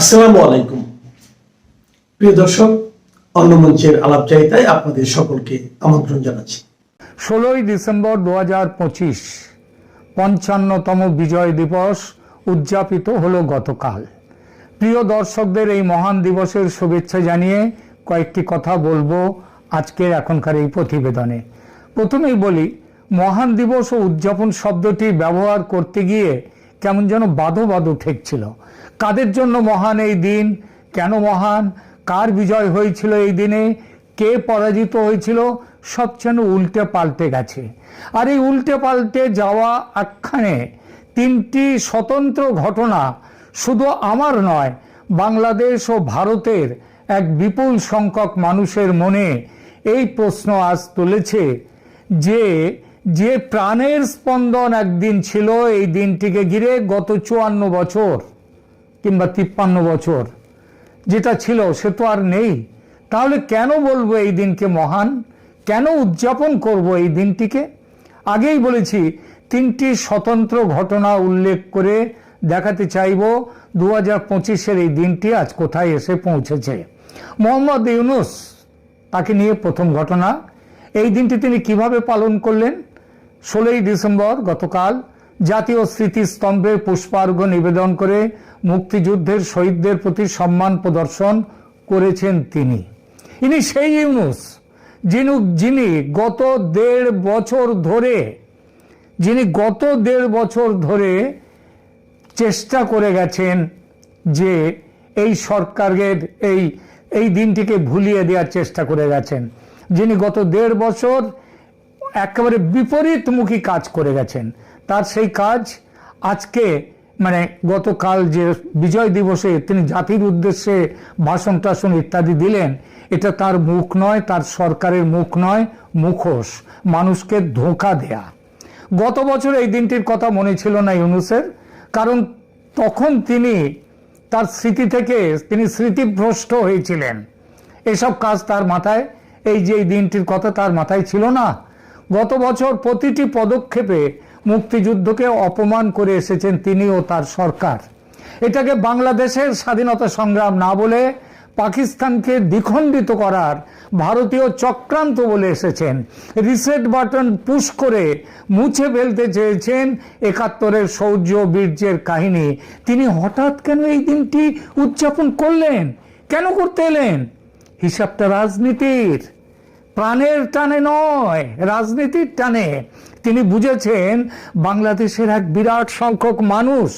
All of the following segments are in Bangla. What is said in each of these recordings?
আসসালামু আলাইকুম প্রিয় দর্শক, অন্য মঞ্চের আলাপচারিতায় আপনাদের সকলকে আমন্ত্রণ জানাচ্ছি। 16ই ডিসেম্বর 2025 55তম বিজয় দিবস উদযাপিত হলো গতকাল। প্রিয় দর্শকদের এই মহান দিবসের শুভেচ্ছা জানিয়ে কয়েকটি কথা বলবো আজকের এখনকার এই প্রতিবেদনে। প্রথমেই বলি, মহান দিবস ও উদযাপন শব্দটি ব্যবহার করতে গিয়ে কেমন যেন বাদো বাদো ঠেকছিল। কাদের জন্য মহান এই দিন, কেন মহান, কার বিজয় হয়েছিল এই দিনে, কে পরাজিত হয়েছিল, সব যেন উল্টে পাল্টে গেছে। আর এই উল্টে পাল্টে যাওয়া আখ্যানে তিনটি স্বতন্ত্র ঘটনা শুধু আমার নয়, বাংলাদেশ ও ভারতের এক বিপুল সংখ্যক মানুষের মনে এই প্রশ্ন আজ তুলেছে যে প্রাণের স্পন্দন একদিন ছিল এই দিনটিকে ঘিরে গত 54 বছর কিংবা 53 বছর যেটা ছিল সে তো আর নেই। তাহলে কেন বলবো এই দিনকে মহান, কেন উদযাপন করব এই দিনটিকে? আগেই বলেছি, তিনটি স্বতন্ত্র ঘটনা উল্লেখ করে দেখাতে চাইব 2025-এর এই দিনটি আজ কোথায় এসে পৌঁছেছে। মোহাম্মদ ইউনূস, তাকে নিয়ে প্রথম ঘটনা। এই দিনটি তিনি কিভাবে পালন করলেন? 16ই ডিসেম্বর গতকাল জাতীয় স্মৃতিস্তম্ভে পুষ্পার্ঘ্য নিবেদন করে মুক্তিযুদ্ধের শহীদদের প্রতি সম্মান প্রদর্শন করেছেন তিনি। ইনি সেই ইউনূস যিনি গত দেড় বছর ধরে চেষ্টা করে গেছেন যে এই সরকারের এই দিনটিকে ভুলিয়ে দেওয়ার চেষ্টা করে গেছেন, যিনি গত দেড় বছর একেবারে বিপরীতমুখী কাজ করে গেছেন। তার সেই কাজ আজকে গতকাল যে বিজয় দিবসে তিনি জাতির উদ্দেশ্যে ভাষণ টাষণ ইত্যাদি দিলেন, এটা তার মুখ নয়, তার সরকারের মুখ নয়, মুখোশ, মানুষকে ধোঁকা দেয়া। গত বছর এই দিনটির কথা মনে ছিল না ইউনূসের, কারণ তখন তার স্মৃতি থেকে তিনি স্মৃতিভ্রষ্ট হয়েছিলেন। এসব কাজ তার মাথায়, এই যে এই দিনটির কথা তার মাথায় ছিল না। গত বছর প্রতিটি পদক্ষেপে মুক্তিযুদ্ধকে অপমান করে এসেছেন তিনি ও তার সরকার। এটাকে বাংলাদেশের স্বাধীনতা সংগ্রাম না বলে পাকিস্তানকে দ্বিখণ্ডিত করার ভারতীয় চক্রান্ত বলে এসেছেন। রিসেট বাটন পুশ করে মুছে ফেলতে চেয়েছেন 71-এর শৌর্য বীর্যের কাহিনী। তিনি হঠাৎ কেন এই দিনটি উদযাপন করলেন, কেন করতে এলেন? হিসাবটা রাজনীতির, প্রাণের টানে নয়, রাজনীতির টানে। তিনি বুঝেছেন বাংলাদেশের এক বিরাট সংখ্যক মানুষ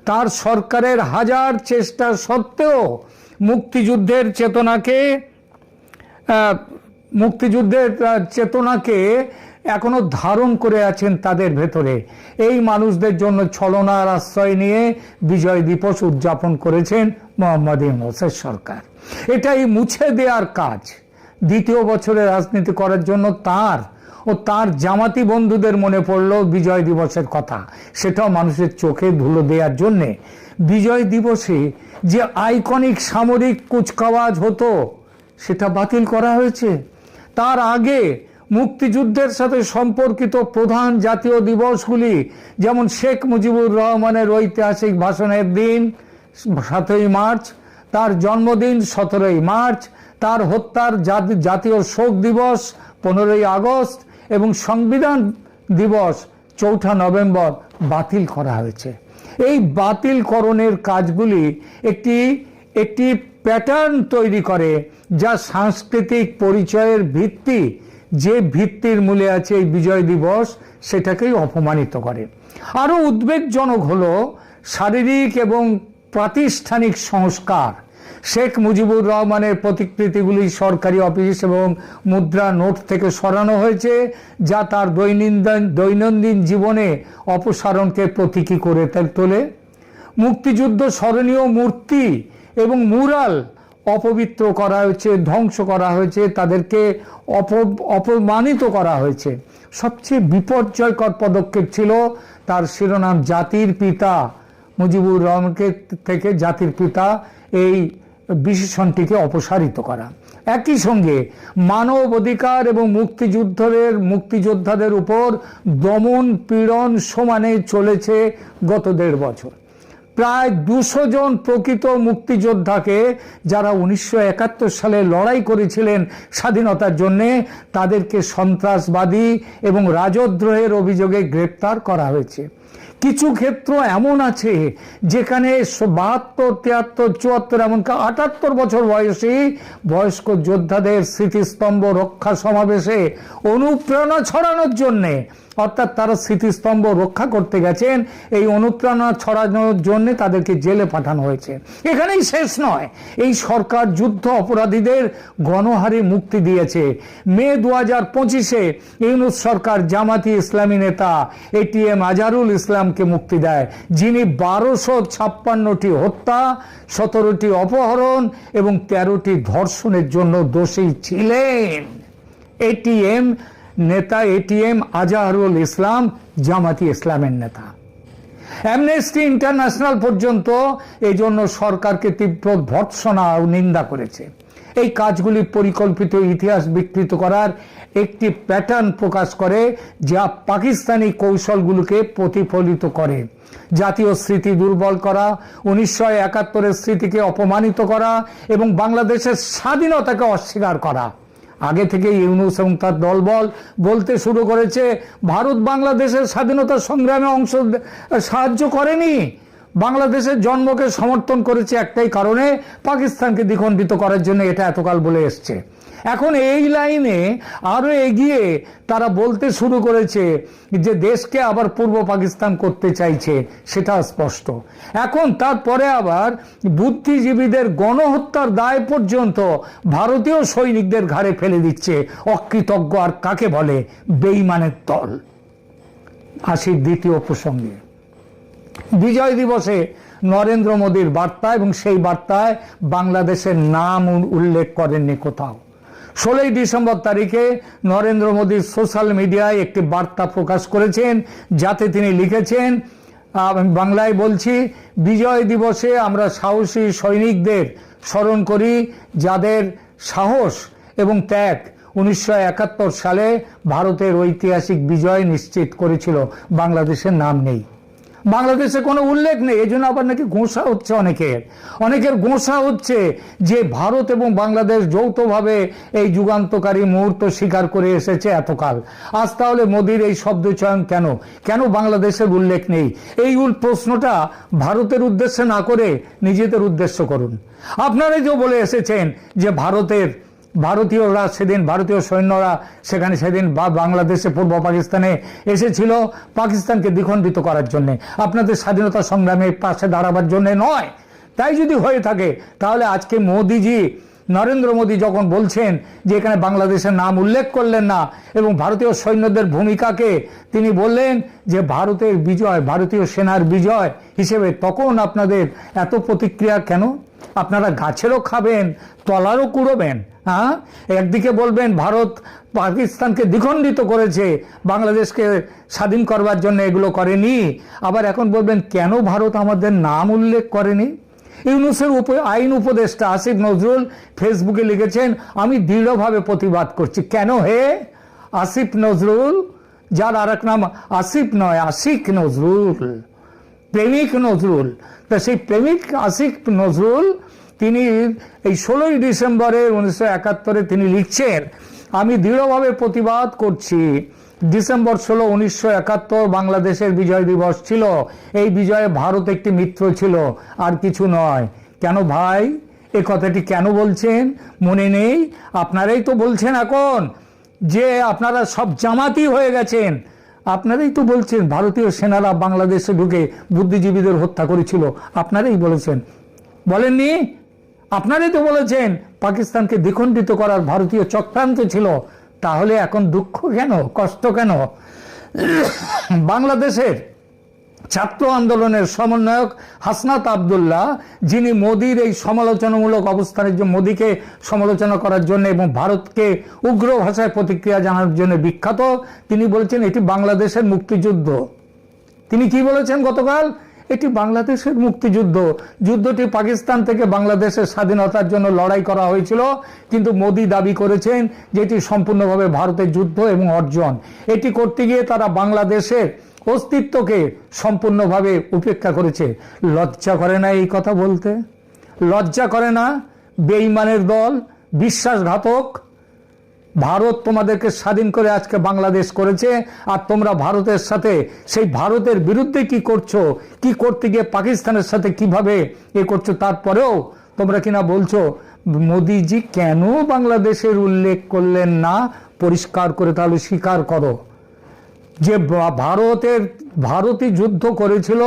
তার সরকারের হাজার চেষ্টা সত্ত্বেও মুক্তিযুদ্ধের চেতনাকে এখনো ধারণ করে আছেন তাদের ভেতরে। এই মানুষদের জন্য ছলনার আশ্রয় নিয়ে বিজয় দিবস উদযাপন করেছেন মোহাম্মদ ইউনূসের সরকার। এটাই মুছে দেওয়ার কাজ। দ্বিতীয় বছরে রাজনীতি করার জন্য তার জামাতি বন্ধুদের মনে পড়লো বিজয় দিবসের কথা, সেটাও মানুষের চোখে ধুলো দেওয়ার জন্যে। বিজয় দিবসে যে আইকনিক সামরিক কুচকাওয়াজ হতো সেটা বাতিল করা হয়েছে। তার আগে মুক্তিযুদ্ধের সাথে সম্পর্কিত প্রধান জাতীয় দিবসগুলি, যেমন শেখ মুজিবুর রহমানের ঐতিহাসিক ভাষণের দিন 7ই মার্চ, তার জন্মদিন 17ই মার্চ, তার হত্যার জাতীয় শোক দিবস 15ই আগস্ট এবং সংবিধান দিবস 4 নভেম্বর বাতিল করা হয়েছে। এই বাতিলকরণের কাজগুলি একটি প্যাটার্ন তৈরি করে, যা সাংস্কৃতিক পরিচয়ের ভিত্তি, যে ভিত্তির মূলে আছে এই বিজয় দিবস, সেটাকেই অপমানিত করে। আরও উদ্বেগজনক হলো শারীরিক এবং প্রাতিষ্ঠানিক সংস্কার। শেখ মুজিবুর রহমানের প্রতিকৃতিগুলি সরকারি অফিস এবং মুদ্রা নোট থেকে সরানো হয়েছে, যা তার দৈনন্দিন জীবনে অপসারণকে প্রতীকী করে তোলে। মুক্তিযুদ্ধ স্মরণীয় মূর্তি এবং মুরাল অপবিত্র করা হয়েছে, ধ্বংস করা হয়েছে, তাদেরকে অপমানিত করা হয়েছে। সবচেয়ে বিপর্যয়কর পদক্ষেপ ছিল তার শিরোনাম জাতির পিতা মুজিবুর রহমানকে থেকে জাতির পিতা এই বিশেষণটিকে অপসারিত করা। একই সঙ্গে মানব অধিকার এবং মুক্তিযোদ্ধাদের উপর দমন পীড়ন সমানে চলেছে গত 1.5 বছর। প্রায় 200 জন প্রকৃত মুক্তিযোদ্ধাকে যারা 1971 সালে লড়াই করেছিলেন স্বাধীনতার জন্যে, তাদেরকে সন্ত্রাসবাদী এবং রাজদ্রোহের অভিযোগে গ্রেপ্তার করা হয়েছে। কিছু ক্ষেত্র এমন আছে যেখানে 72, 73, 74 এমনকি 78 বছর বয়সী বয়স্ক যোদ্ধাদের স্মৃতিস্তম্ভ রক্ষা সমাবেশে অনুপ্রেরণা ছড়ানোর জন্যে, অর্থাৎ তারা স্মৃতিস্তম্ভ রক্ষা করতে গেছেন, এই অনুপ্রেরণা ছড়ানোর জন্য তাদেরকে জেলে পাঠানো হয়েছে। এখানেই শেষ নয়, এই সরকার যুদ্ধ অপরাধীদের গণহারে মুক্তি দিয়েছে। মে 2025-এ ইউনূস সরকার জামাতি ইসলামী নেতা এটিএম আজহারুল ইসলামকে মুক্তি দেয়, যিনি 1256টি হত্যা, 17টি অপহরণ এবং 13টি ধর্ষণের জন্য দোষী ছিলেন। এটিএম নেতা এটিএম আজহারুল ইসলাম জামাতি ইসলামের নেতা। অ্যামনেস্টি ইন্টারন্যাশনাল পর্যন্ত এই জন্য সরকারকে তীব্র ভর্ৎসনা ও নিন্দা করেছে। এই কাজগুলি পরিকল্পিত ইতিহাস বিকৃত করার একটি প্যাটার্ন প্রকাশ করে, যা পাকিস্তানি কৌশলগুলোকে প্রতিফলিত করে। জাতীয় স্মৃতি দুর্বল করা, 1971-এর স্মৃতিকে অপমানিত করা এবং বাংলাদেশের স্বাধীনতাকে অস্বীকার করা। আগে থেকে ইউনূস এবং তার দলবল বলতে শুরু করেছে ভারত বাংলাদেশের স্বাধীনতা সংগ্রামে সাহায্য করেনি, বাংলাদেশের জন্মকে সমর্থন করেছে একটাই কারণে, পাকিস্তানকে দ্বিখণ্ডিত করার জন্য এটা এতকাল বলে এসছে। এখন এই লাইনে আরো এগিয়ে তারা বলতে শুরু করেছে যে দেশকে আবার পূর্ব পাকিস্তান করতে চাইছে, সেটা স্পষ্ট। এখন তারপরে আবার বুদ্ধিজীবীদের গণহত্যার দায় পর্যন্ত ভারতীয় সৈনিকদের ঘাড়ে ফেলে দিচ্ছে। অকৃতজ্ঞ আর কাকে বলে? বেঈমানের দল। আসি দ্বিতীয় প্রসঙ্গে, বিজয় দিবসে নরেন্দ্র মোদীর বার্তা, এবং সেই বার্তায় বাংলাদেশের নাম উল্লেখ করেননি কোথাও। 16 ডিসেম্বর তারিখে নরেন্দ্র মোদী সোশ্যাল মিডিয়ায় একটি বার্তা প্রকাশ করেছেন, যাতে তিনি লিখেছেন, বাংলায় বলছি, বিজয় দিবসে আমরা সাহসী সৈনিকদের স্মরণ করি, যাদের সাহস এবং ত্যাগ 1971 সালে ভারতের ঐতিহাসিক বিজয় নিশ্চিত করেছিল। বাংলাদেশের নাম নেই, বাংলাদেশে কোনো উল্লেখ নেই। এই জন্য আবার নাকি গোঁসা হচ্ছে অনেকের গোঁসা হচ্ছে যে ভারত এবং বাংলাদেশ যৌথভাবে এই যুগান্তকারী মুহূর্ত স্বীকার করে এসেছে এতকাল। আজ তাহলে মোদির এই শব্দ চয়ন কেন বাংলাদেশের উল্লেখ নেই? এই প্রশ্নটা ভারতের উদ্দেশ্যে না করে নিজেদের উদ্দেশ্য করুন। আপনারাই তো বলে এসেছেন যে ভারতীয়রা সেদিন, ভারতীয় সৈন্যরা সেখানে সেদিন বাংলাদেশে পূর্ব পাকিস্তানে এসেছিল পাকিস্তানকে দ্বিখণ্ডিত করার জন্য, আপনাদের স্বাধীনতা সংগ্রামের পাশে দাঁড়াবার জন্য নয়। তাই যদি হয়ে থাকে তাহলে আজকে মোদিজি, নরেন্দ্র মোদী যখন বলছেন যে এখানে বাংলাদেশের নাম উল্লেখ করলেন না এবং ভারতীয় সৈন্যদের ভূমিকাকে তিনি বললেন যে ভারতের বিজয়, ভারতীয় সেনার বিজয় হিসেবে, তখন আপনাদের এত প্রতিক্রিয়া কেন? আপনারা গাছেরও খাবেন, তলারও কুড়োবেন। হ্যাঁ, একদিকে বলবেন ভারত পাকিস্তানকে দ্বিখণ্ডিত করেছে, বাংলাদেশকে স্বাধীন করবার জন্য এগুলো করেনি, আবার এখন বলবেন কেন ভারত আমাদের নাম উল্লেখ করেনি। ইউনূসের আইন উপদেষ্টা আসিফ নজরুল ফেসবুকে লিখেছেন, আমি দৃঢ়ভাবে প্রতিবাদ করছি। কেন হে? আসিফ নজরুল, যার আর এক নাম আসিফ নয়, আশিক নজরুল, প্রেমিক নজরুল। তা সেই প্রেমিক আশিক নজরুল তিনি এই 16 ডিসেম্বরে 1971 তিনি লিখছেন, আমি দৃঢ়ভাবে প্রতিবাদ করছি। ডিসেম্বর 16, 1971 বাংলাদেশের বিজয় দিবস ছিল। এই বিজয়ে ভারত একটি মিত্র ছিল, আর কিছু নয়। কেন ভাই এ কথাটি কেন বলছেন? মনে নেই? আপনারাই তো বলছেন এখন যে আপনারা সব জামাতি হয়ে গেছেন। আপনারাই তো বলছেন ভারতীয় সেনারা বাংলাদেশে ঢুকে বুদ্ধিজীবীদের হত্যা করেছিল, আপনারাই বলেছেন, বলেননি? আপনারাই তো বলেছেন পাকিস্তানকে দ্বিখণ্ডিত করার ভারতীয় চক্রান্ত ছিল। তাহলে এখন দুঃখ কেন, কষ্ট কেন? বাংলাদেশের ছাত্র আন্দোলনের সমন্বয়ক হাসনাত আবদুল্লাহ, যিনি মোদির এই সমালোচনামূলক অবস্থানের জন্য, মোদিকে সমালোচনা করার জন্য এবং ভারতকে উগ্র ভাষায় প্রতিক্রিয়া জানানোর জন্য বিখ্যাত, তিনি বলেছেন এটি বাংলাদেশের মুক্তিযুদ্ধ। তিনি কি বলেছেন গতকাল? এটি বাংলাদেশের মুক্তিযুদ্ধ। যুদ্ধটি পাকিস্তান থেকে বাংলাদেশের স্বাধীনতার জন্য লড়াই করা হয়েছিল, কিন্তু মোদি দাবি করেছেন যে এটি সম্পূর্ণভাবে ভারতের যুদ্ধ এবং অর্জন। এটি করতে গিয়ে তারা বাংলাদেশের অস্তিত্বকে সম্পূর্ণভাবে উপেক্ষা করেছে। লজ্জা করে না এই কথা বলতে? লজ্জা করে না? বেঈমানের দল, বিশ্বাসঘাতক। ভারত তোমাদেরকে স্বাধীন করে আজকে বাংলাদেশ করেছে, আর তোমরা ভারতের সাথে, সেই ভারতের বিরুদ্ধে কি করছো, কি করতে গিয়ে পাকিস্তানের সাথে কিভাবে এ করছো, তারপরেও তোমরা কিনা বলছো মোদিজি কেন বাংলাদেশের উল্লেখ করলেন না? পরিষ্কার করে তাহলে স্বীকার করো যে ভারতই যুদ্ধ করেছিল,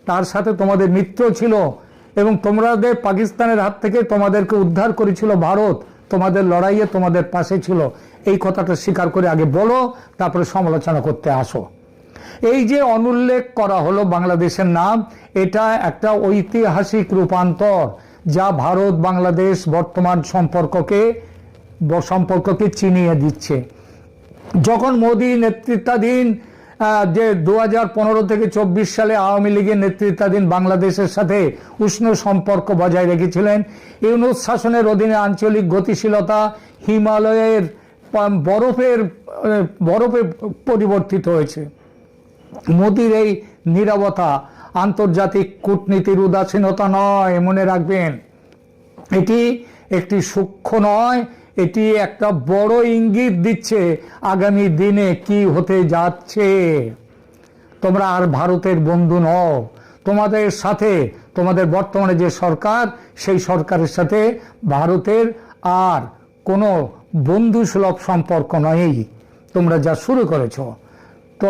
তার সাথে তোমাদের মিত্র ছিল, এবং তোমাদের পাকিস্তানের হাত থেকে তোমাদেরকে উদ্ধার করেছিল ভারত, তোমাদের লড়াইয়ে তোমাদের পাশে ছিল। এই কথাটা স্বীকার করে আগে বলো, তারপরে সমালোচনা করতে আসো। এই যে অনুল্লেখ করা হলো বাংলাদেশের নাম, এটা একটা ঐতিহাসিক রূপান্তর, যা ভারত বাংলাদেশ বর্তমান সম্পর্ককে চিনিয়ে দিচ্ছে। যখন মোদী নেতৃত্বাধীন যে 2015 থেকে 24 সালে আওয়ামী লীগের নেতৃত্বাধীন বাংলাদেশের সাথে উষ্ণ সম্পর্ক বজায় রেখেছিলেন, ইউনূস শাসনের অধীনে আঞ্চলিক গতিশীলতা হিমালয়ের বরফে পরিবর্তিত হয়েছে। মোদির এই নীরবতা আন্তর্জাতিক কূটনীতির উদাসীনতা নয়, মনে রাখবেন। এটি একটি সূক্ষ্ম নয়, এটি একটা বড় ইঙ্গিত দিচ্ছে আগামী দিনে কি হতে যাচ্ছে। তোমরা আর ভারতের বন্ধু নও। তোমাদের সাথে, তোমাদের বর্তমানে যে সরকার, সেই সরকারের সাথে ভারতের আর কোনো বন্ধুসুলভ সম্পর্ক নয়। তোমরা যা শুরু করেছ, তো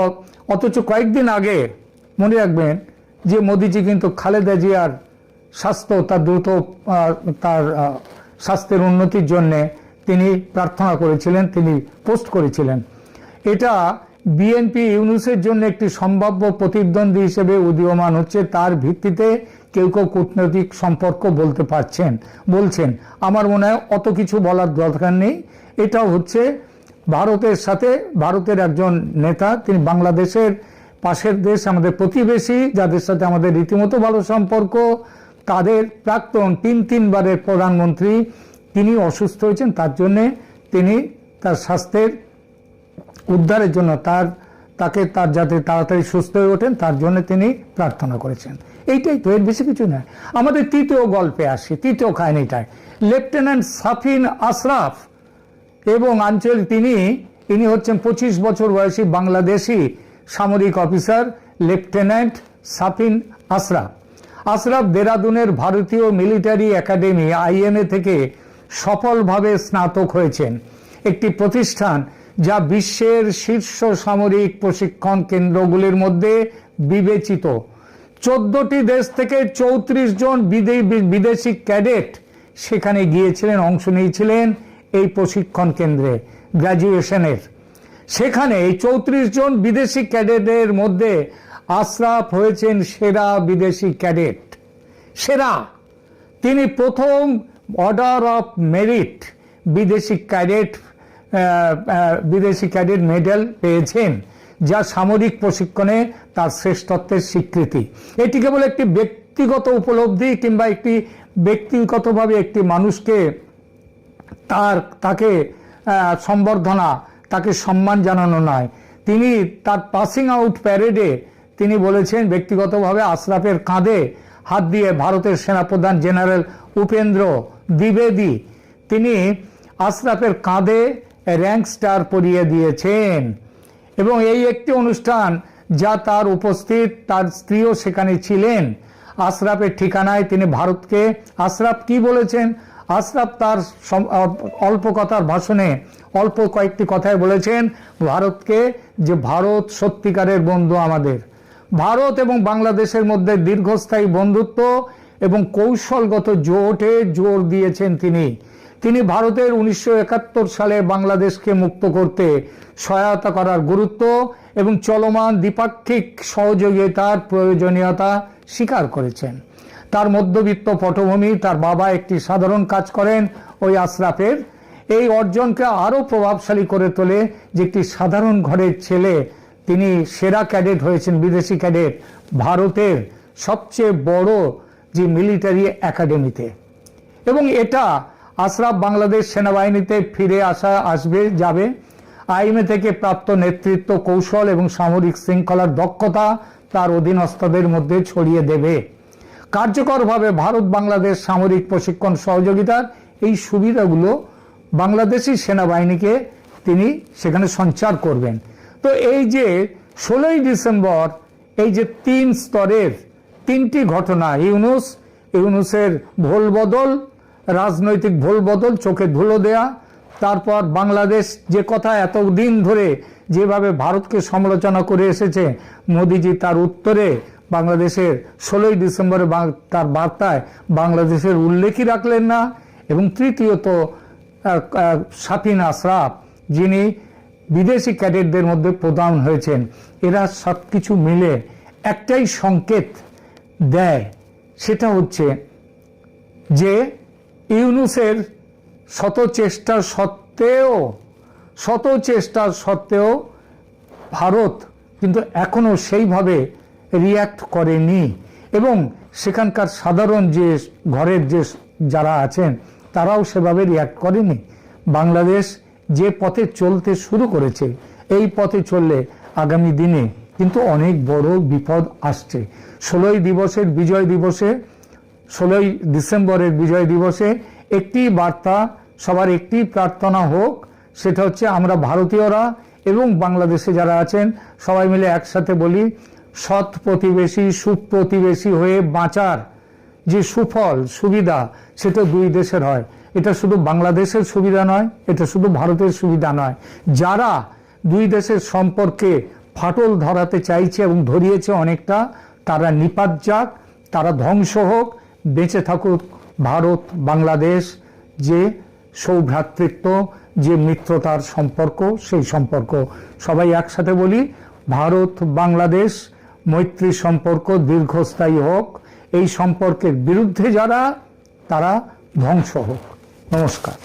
অথচ কয়েকদিন আগে মনে রাখবেন যে মোদিজি কিন্তু খালেদা জিয়ার স্বাস্থ্য, তার দ্রুত তার স্বাস্থ্যের উন্নতির জন্যে তিনি প্রার্থনা করেছিলেন, তিনি পোস্ট করেছিলেন। এটা বিএনপি ইউনূসের জন্য একটি সম্ভাব্য প্রতিদ্বন্দ্বী হিসেবে উদীয়মান হচ্ছে। তার ভিত্তিতে কেউ কেউ কূটনৈতিক সম্পর্ক বলছেন। আমার মনে হয় অত কিছু বলার দরকার নেই। এটাও হচ্ছে ভারতের সাথে, ভারতের একজন নেতা, তিনি বাংলাদেশের পাশের দেশ, আমাদের প্রতিবেশী, যাদের সাথে আমাদের রীতিমতো ভালো সম্পর্ক, তাদের প্রাক্তন তিনবারের প্রধানমন্ত্রী, তিনি অসুস্থ হয়েছেন। তার জন্যে তিনি তার স্বাস্থ্যের উদ্ধারের জন্য তাকে যাতে তাড়াতাড়ি সুস্থ হয়ে ওঠেন, তার জন্য তিনি প্রার্থনা করেছেন। এইটাই তো, এর বেশি কিছু নয়। আমাদের তৃতীয় গল্পে আসি, তৃতীয় কাহিনীটায়। লেফটেন্যান্ট সাফিন আশরাফ এবং ইনি হচ্ছেন 25 বছর বয়সী বাংলাদেশি সামরিক অফিসার লেফটেন্যান্ট সাফিন আশরাফ। আশরাফ দেরাদুনের ভারতীয় মিলিটারি একাডেমি IMA থেকে সফলভাবে স্নাতক হয়েছেন, একটি প্রতিষ্ঠান যা বিশ্বের শীর্ষ সামরিক প্রশিক্ষণ কেন্দ্রগুলির মধ্যে বিবেচিত। 14টি দেশ থেকে 34 জন বিদেশি ক্যাডেট সেখানে গিয়েছিলেন, অংশ নিয়েছিলেন এই প্রশিক্ষণ কেন্দ্রে গ্র্যাজুয়েশনের। সেখানে এই 34 জন বিদেশি ক্যাডেটের মধ্যে আশরাফ হয়েছেন সেরা বিদেশি ক্যাডেট, সেরা। তিনি প্রথম অর্ডার অফ মেরিট বিদেশি ক্যাডেট মেডেল পেয়েছেন, যা সামরিক প্রশিক্ষণে তার শ্রেষ্ঠত্বের স্বীকৃতি। এটি কেবল একটি ব্যক্তিগত উপলব্ধি কিংবা একটি ব্যক্তিগতভাবে একটি মানুষকে তাকে সম্বর্ধনা, তাকে সম্মান জানানো নয়। তিনি তার পাসিং আউট প্যারেডে তিনি বলেছেন, ব্যক্তিগতভাবে আশরাফের কাঁধে হাত দিয়ে ভারতের সেনাপ্রধান জেনারেল উপেন্দ্র দ্বিবেদী তিনি আশরাফের কাঁধে র্যাঙ্ক স্টার পরিয়ে দিয়েছেন। এবং এই একটি অনুষ্ঠান যা তার উপস্থিত, তার স্ত্রীও সেখানে ছিলেন। আশরাফের ঠিকানায় তিনি ভারতকে, আশরাফ কি বলেছেন? আশরাফ তার অল্প কথার ভাষণে অল্প কয়েকটি কথায় বলেছেন ভারতকে, যে ভারত সত্যিকারের বন্ধু আমাদের। ভারত এবং বাংলাদেশের মধ্যে দীর্ঘস্থায়ী বন্ধুত্ব এবং কৌশলগত জোটে জোর দিয়েছেন তিনি ভারতের 1971 সালে বাংলাদেশকে মুক্ত করতে সহায়তা করার গুরুত্ব এবং চলমান দ্বিপাক্ষিক সহযোগিতার প্রয়োজনীয়তা স্বীকার করেছেন। তার মধ্যবিত্ত পটভূমি, তার বাবা একটি সাধারণ কাজ করেন, ওই আশরাফের এই অর্জনকে আরও প্রভাবশালী করে তোলে যে একটি সাধারণ ঘরের ছেলে তিনি সেরা ক্যাডেট হয়েছেন, বিদেশি ক্যাডেট, ভারতের সবচেয়ে বড় যে মিলিটারি একাডেমিতে। এবং এটা আশরাফ বাংলাদেশ সেনাবাহিনীতে ফিরে যাবে। আইএমএ থেকে প্রাপ্ত নেতৃত্ব কৌশল এবং সামরিক শৃঙ্খলার দক্ষতা তার অধীনস্থদের মধ্যে ছড়িয়ে দেবে। কার্যকরভাবে ভারত বাংলাদেশ সামরিক প্রশিক্ষণ সহযোগিতার এই সুবিধাগুলো বাংলাদেশি সেনাবাহিনীকে তিনি সেখানে সঞ্চার করবেন। তো এই যে 16ই ডিসেম্বর এই যে 3 স্তরের 3টি ঘটনা, ইউনূসের ভোল বদল, রাজনৈতিক ভোল বদল, চোখে ধুলো দেয়া, তারপর বাংলাদেশ যে কথা এতদিন ধরে যেভাবে ভারতকে সমালোচনা করে এসেছে, মোদিজি তার উত্তরে বাংলাদেশের 16ই ডিসেম্বরে তার বার্তায় বাংলাদেশের উল্লেখই রাখলেন না। এবং তৃতীয়ত শাফিন আশরাফ, যিনি বিদেশি ক্যাডেটদের মধ্যে প্রদান হয়েছেন, এরা সব কিছু মিলে একটাই সংকেত দেয়, সেটা হচ্ছে যে ইউনূসের শত চেষ্টা সত্ত্বেও ভারত কিন্তু এখনো সেইভাবে রিয়্যাক্ট করেনি। এবং সেখানকার সাধারণ যে ঘরের যে যারা আছেন তারাও সেভাবে রিয়্যাক্ট করেনি। বাংলাদেশ যে পথে চলতে শুরু করেছে, এই পথে চললে আগামী দিনে কিন্তু অনেক বড় বিপদ আসছে। 16ই ডিসেম্বরের বিজয় দিবসে একটি বার্তা, সবার একটি প্রার্থনা হোক, সেটা হচ্ছে আমরা ভারতীয়রা এবং বাংলাদেশে যারা আছেন সবাই মিলে একসাথে বলি, সৎ প্রতিবেশী সুপ্রতিবেশী হয়ে বাঁচার যে সুফল সুবিধা সেটা দুই দেশের হয়। এটা শুধু বাংলাদেশের সুবিধা নয়, এটা শুধু ভারতের সুবিধা নয়। যারা দুই দেশের সম্পর্কে ফাটল ধরাতে চাইছে এবং ধরিয়েছে অনেকটা, তারা নিপাত যাক, তারা ধ্বংস হোক, বেঁচে থাকুক ভারত বাংলাদেশ যে সৌভ্রাতৃত্ব, যে মিত্রতার সম্পর্ক, সেই সম্পর্ক। সবাই একসাথে বলি, ভারত বাংলাদেশ মৈত্রী সম্পর্ক দীর্ঘস্থায়ী হোক, এই সম্পর্কের বিরুদ্ধে যারা তারা ধ্বংস হোক। নমস্কার।